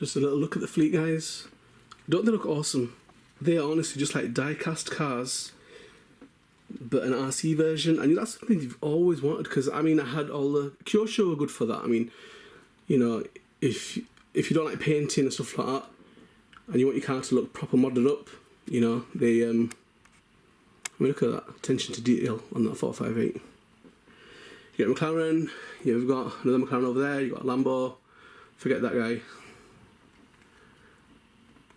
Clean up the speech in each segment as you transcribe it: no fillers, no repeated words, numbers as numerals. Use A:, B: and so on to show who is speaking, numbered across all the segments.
A: Just a little look at the fleet, guys. Don't they look awesome? They are honestly just like die-cast cars, but an RC version. And that's something you've always wanted, because I mean, I had all the Kyosho were good for that. I mean, you know, if you don't like painting and stuff like that, and you want your car to look proper modded up, you know, they I mean, look at that attention to detail on that 458. You get McLaren. You've got another McLaren over there. You got a Lambo. Forget that guy.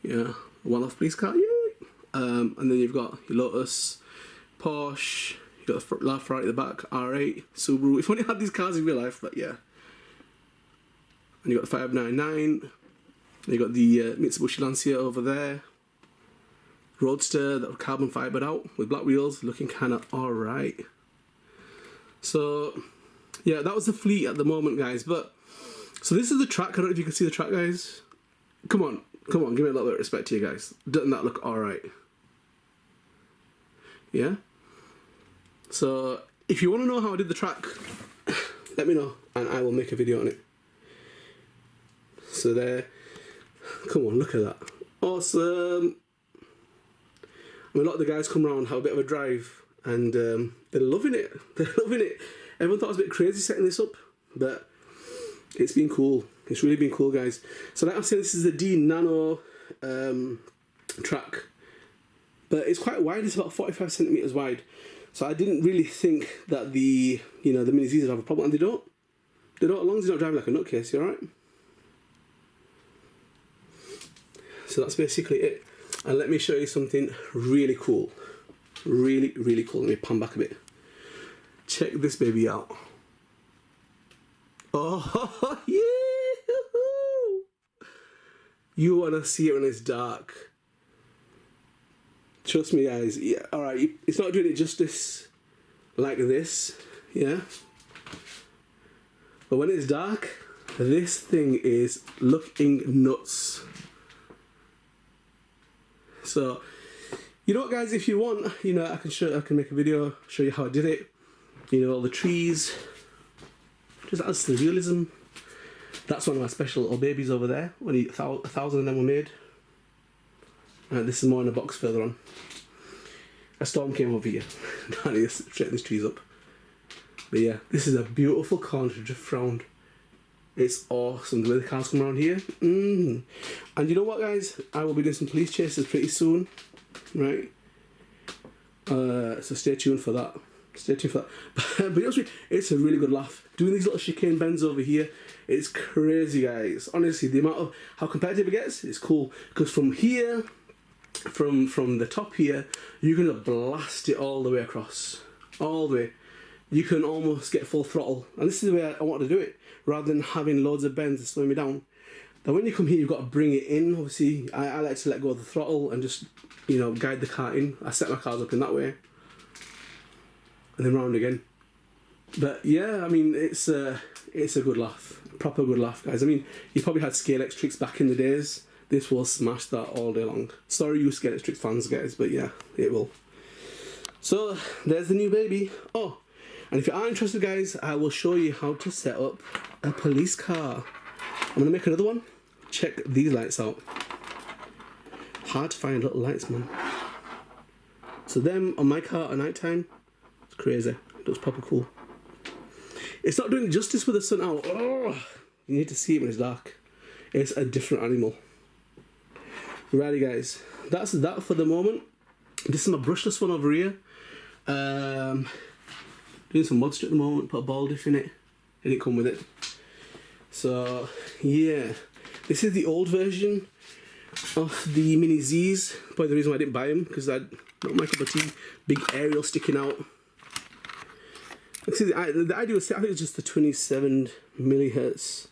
A: Yeah, one-off police car. Yay! And then you've got your Lotus, Porsche. You got the Ferrari at the back, R8, Subaru. If only had these cars in real life, but yeah. And you got the 599. You got the Mitsubishi Lancia over there. Roadster that were carbon fibered out with black wheels, looking kind of alright. So yeah, that was the fleet at the moment, guys. But so this is the track. I don't know if you can see the track, guys. Come on, give me a little bit of respect here, guys. Doesn't that look alright? Yeah. So if you want to know how I did the track, let me know and I will make a video on it. So there. Come on, look at that. Awesome. I mean, a lot of the guys come around, have a bit of a drive, and they're loving it. They're loving it. Everyone thought it was a bit crazy setting this up, but it's been cool. It's really been cool, guys. So like I said, this is the D Nano track, but it's quite wide. It's about 45 centimeters wide. So I didn't really think that the Mini-Zs would have a problem, and they don't. They don't, as long as you're not driving like a nutcase. You alright? So that's basically it. And let me show you something really cool. Really, really cool. Let me pan back a bit. Check this baby out. Oh, yeah! You want to see it when it's dark. Trust me, guys. Yeah, alright. It's not doing it justice like this. Yeah? But when it's dark, this thing is looking nuts. So, you know what, guys, if you want, you know, I can make a video, show you how I did it. You know, all the trees. Just adds to the realism. That's one of my special little babies over there. Only 1,000 of them were made. This is more in a box further on. A storm came over here. I need to straighten these trees up. But yeah, this is a beautiful corner to drift round. It's awesome the way the cars come around here. And you know what, guys? I will be doing some police chases pretty soon, right? So stay tuned for that. Stay tuned for that. But honestly, it's a really good laugh. Doing these little chicane bends over here, it's crazy, guys. Honestly, the amount of how competitive it gets is cool. Because from here, from the top here, you're gonna blast it all the way across, all the way. You can almost get full throttle, and this is the way I want to do it, rather than having loads of bends to slow me down. Now when you come here, you've got to bring it in. Obviously, I like to let go of the throttle and just, you know, guide the car in. I set my cars up in that way, and then round again. But yeah, I mean, it's a good laugh, proper good laugh, guys. I mean, you probably had Scalex tricks back in the days. This will smash that all day long. Sorry, you Scalex tricks fans, guys, but yeah, it will. So there's the new baby. Oh. And if you are interested, guys, I will show you how to set up a police car. I'm going to make another one. Check these lights out. Hard to find little lights, man. So them on my car at night time, it's crazy. It looks proper cool. It's not doing justice with the sun out. Oh, you need to see it when it's dark. It's a different animal. Righty, guys. That's that for the moment. This is my brushless one over here. Doing some mod strip at the moment, put a ball diff in it. It didn't come with it. So yeah, this is the old version of the Mini-Zs. Probably the reason why I didn't buy them, because I not my cup of tea. Big aerial sticking out. See, the idea was, I think it's just the 27 millihertz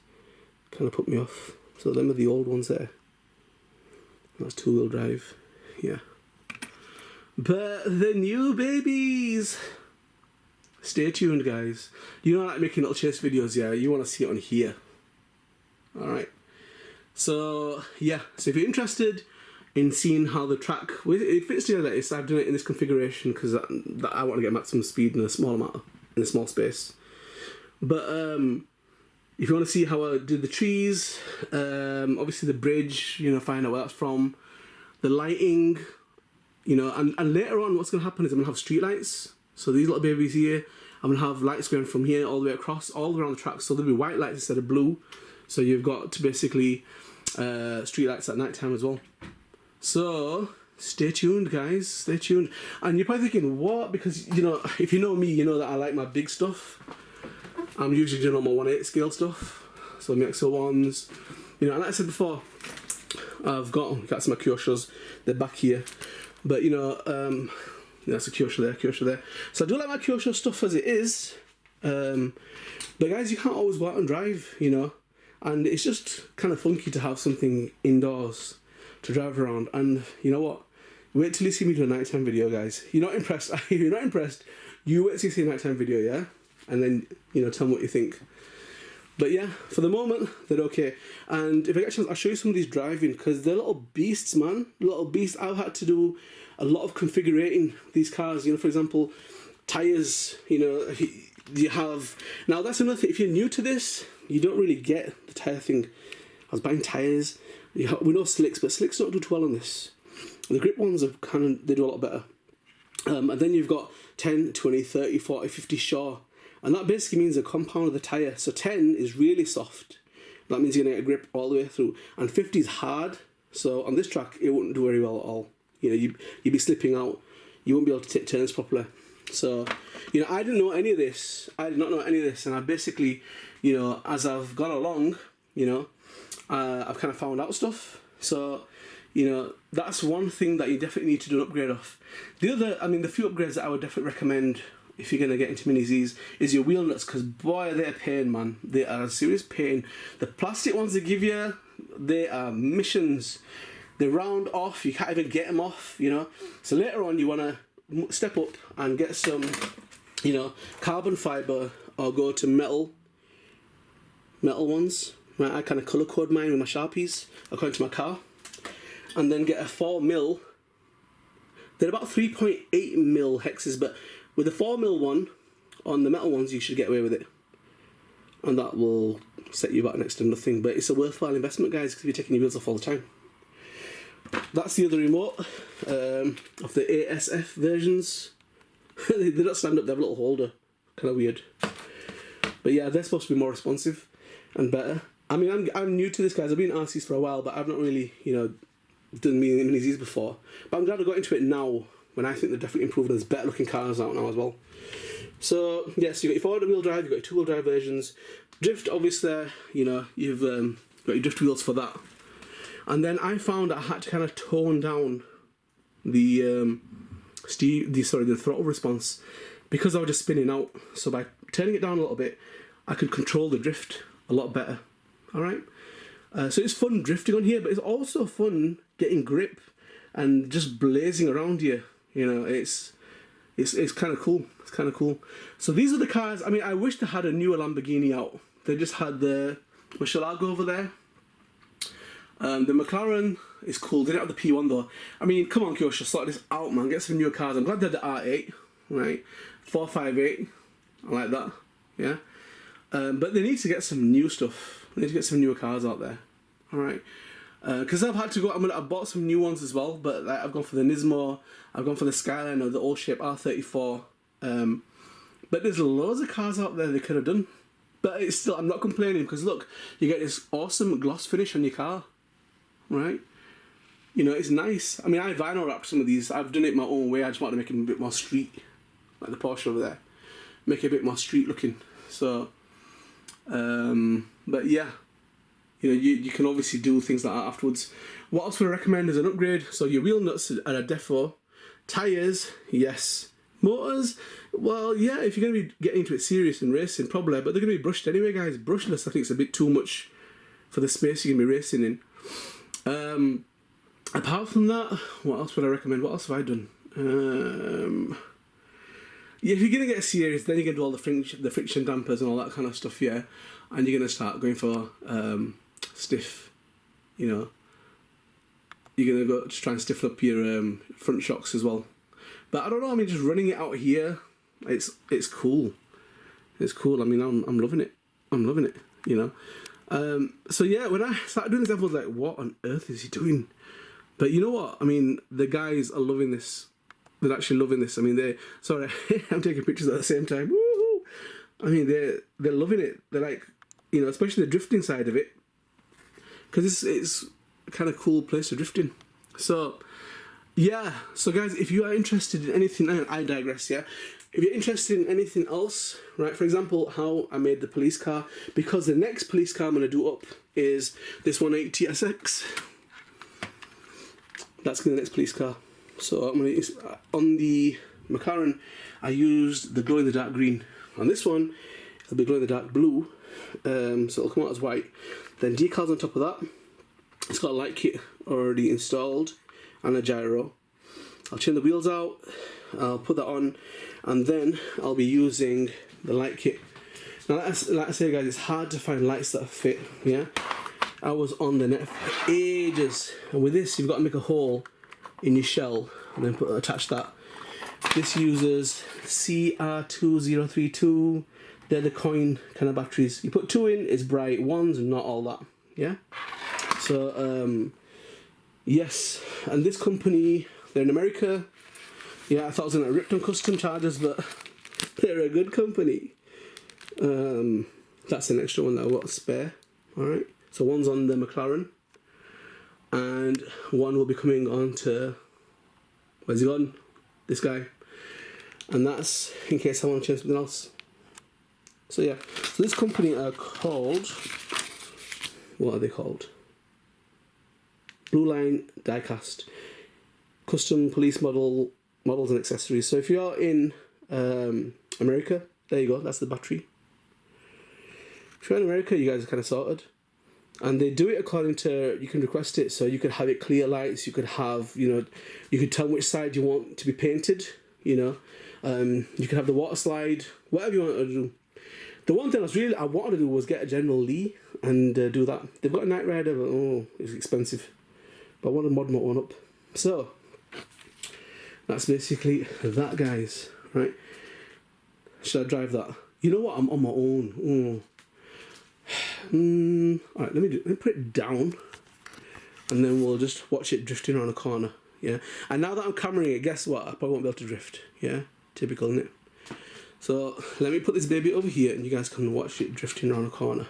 A: kind of put me off. So them are the old ones there. That's two-wheel drive. Yeah. But the new babies. Stay tuned, guys. You know, I like making little chase videos, yeah? You want to see it on here. Alright. So, yeah. So if you're interested in seeing how the track it fits together, I've done it in this configuration because I want to get maximum speed in a small amount, in a small space. But If you want to see how I did the trees, obviously the bridge, you know, find out where that's from, the lighting, you know, and later on what's going to happen is I'm going to have street lights. So these little babies here, I'm going to have lights going from here all the way across, all around the track. So there'll be white lights instead of blue. So you've got basically street lights at night time as well. So stay tuned, guys, stay tuned. And you're probably thinking, what? Because, you know, if you know me, you know that I like my big stuff. I'm usually doing all my 1/8 scale stuff. So my XO1s, you know, and like I said before, I've got some of my Kyoshos, they're back here. But, you know, that's a Kyosho there, Kyosho there. So I do like my Kyosho stuff as it is. But guys, you can't always go out and drive, you know. And it's just kind of funky to have something indoors to drive around. And you know what? Wait till you see me do a nighttime video, guys. You're not impressed. You're not impressed. You wait till you see a nighttime video, yeah? And then, you know, tell me what you think. But yeah, for the moment, they're okay. And if I get a chance, I'll show you some of these driving, because they're little beasts, man. Little beasts. I've had to do a lot of configurating these cars. You know, for example, tires, you know, you have... Now, that's another thing. If you're new to this, you don't really get the tyre thing. I was buying tyres. We know slicks, but slicks don't do too well on this. The grip ones are they do a lot better. And then you've got 10, 20, 30, 40, 50 Shaw. And that basically means a compound of the tyre. So 10 is really soft. That means you're going to get a grip all the way through. And 50 is hard. So on this track, it wouldn't do very well at all. You know, you'd be slipping out. You won't be able to take turns properly. So, you know, I didn't know any of this. I did not know any of this. And I basically, you know, as I've gone along, you know, I've kind of found out stuff. So, you know, that's one thing that you definitely need to do an upgrade of. The other, I mean, the few upgrades that I would definitely recommend if you're going to get into Mini-Zs is your wheel nuts, because boy, they're a pain, man. They are a serious pain. The plastic ones they give you, they are missions. They round off, you can't even get them off, you know. So later on you want to step up and get some, you know, carbon fibre, or go to metal ones. Right, I kind of colour code mine with my Sharpies according to my car. And then get a 4mm. They're about 3.8mm hexes, but with the 4mm one, on the metal ones, you should get away with it. And that will set you back next to nothing. But it's a worthwhile investment, guys, because you're taking your wheels off all the time. That's the other remote of the ASF versions. They don't stand up, they have a little holder. Kind of weird. But yeah, they're supposed to be more responsive and better. I mean, I'm new to this, guys. I've been in RCs for a while, but I've not really, you know, done Mini-Zs before. But I'm glad I got into it now, when I think they're definitely improved and there's better looking cars out now as well. So, yes, you've got your forward-wheel drive, you've got your two-wheel drive versions. Drift, obviously, you know, you've got your drift wheels for that. And then I found I had to kind of tone down the throttle response, because I was just spinning out. So by turning it down a little bit, I could control the drift a lot better. Alright? So it's fun drifting on here, but it's also fun getting grip and just blazing around here. You know, it's kind of cool. It's kind of cool. So these are the cars. I mean, I wish they had a newer Lamborghini out. They just had the Murcielago over there. The McLaren is cool. They didn't have the P1 though. I mean, come on, Kyosho, sort this out, man. Get some newer cars. I'm glad they had the R8, right? 458. I like that. Yeah. But they need to get some new stuff. They need to get some newer cars out there. Alright. Because I've had to go, I've bought some new ones as well, but like, I've gone for the Nismo, I've gone for the Skyline or the old shape R34. But there's loads of cars out there they could have done. But it's still, I'm not complaining, because look, you get this awesome gloss finish on your car. Right? You know, it's nice. I mean, I vinyl wrapped some of these. I've done it my own way. I just want to make them a bit more street, like the Porsche over there. Make it a bit more street looking. So, but yeah, you know, you can obviously do things like that afterwards. What else would I recommend as an upgrade? So your wheel nuts are a defo. Tires, yes. Motors, well, yeah, if you're going to be getting into it serious and racing, probably, but they're going to be brushed anyway, guys. Brushless, I think, is a bit too much for the space you're going to be racing in. Apart from that, what else would I recommend? What else have I done? Yeah, if you're going to get serious, then you're going to do all the friction dampers and all that kind of stuff, yeah. And you're going to start going for stiff, you know. You're going to go just try and stiffen up your front shocks as well. But I don't know, I mean, just running it out here, it's cool. It's cool. I mean, I'm loving it. I'm loving it. you know. So yeah, when I started doing this, I was like, what on earth is he doing? But you know what? I mean, the guys are loving this. They're actually loving this. I mean, sorry, I'm taking pictures at the same time. Woo-hoo! I mean, they're loving it. They're like, you know, especially the drifting side of it, because it's kind of cool place to drift in. So yeah, so guys, if you are interested in anything, I digress, yeah. If you're interested in anything else, right, for example, how I made the police car, because the next police car I'm going to do up is this 180 SX. That's going to be the next police car. So I'm going to, on the McLaren, I used the glow-in-the-dark green. On this one, it'll be glow-in-the-dark blue, so it'll come out as white. Then decals on top of that. It's got a light kit already installed and a gyro. I'll trim the wheels out, I'll put that on, and then I'll be using the light kit. Now, like I say, guys, it's hard to find lights that fit, yeah? I was on the net for ages, and with this, you've got to make a hole in your shell and then attach that. This uses CR2032, they're the coin kind of batteries. You put 2 in, it's bright, 1's not all that, yeah? So, yes, and this company, they're in America. Yeah, I thought I was going to rip on custom chargers, but they're a good company. That's an extra one that I've got spare. Alright, so one's on the McLaren, and one will be coming on to, where's he gone? This guy. And that's in case I want to change something else. So yeah, so this company are called, what are they called? Blue Line Diecast. Custom police models and accessories. So if you're in America, there you go, that's the battery. If you're in America, you guys are kind of sorted. And they do it according to, you can request it, so you could have it clear lights, you could have, you know, you could tell which side you want to be painted, you know. You could have the water slide, whatever you want to do. The one thing I wanted to do was get a General Lee and do that. They've got a Knight Rider, but oh, it's expensive. But I want to mod one up. So, that's basically that, guys, right? Should I drive that? You know what, I'm on my own. Alright, let me put it down, and then we'll just watch it drifting around a corner, yeah? And now that I'm cameraing it, guess what? I probably won't be able to drift, yeah? Typical, isn't it? So, let me put this baby over here, and you guys can watch it drifting around a corner.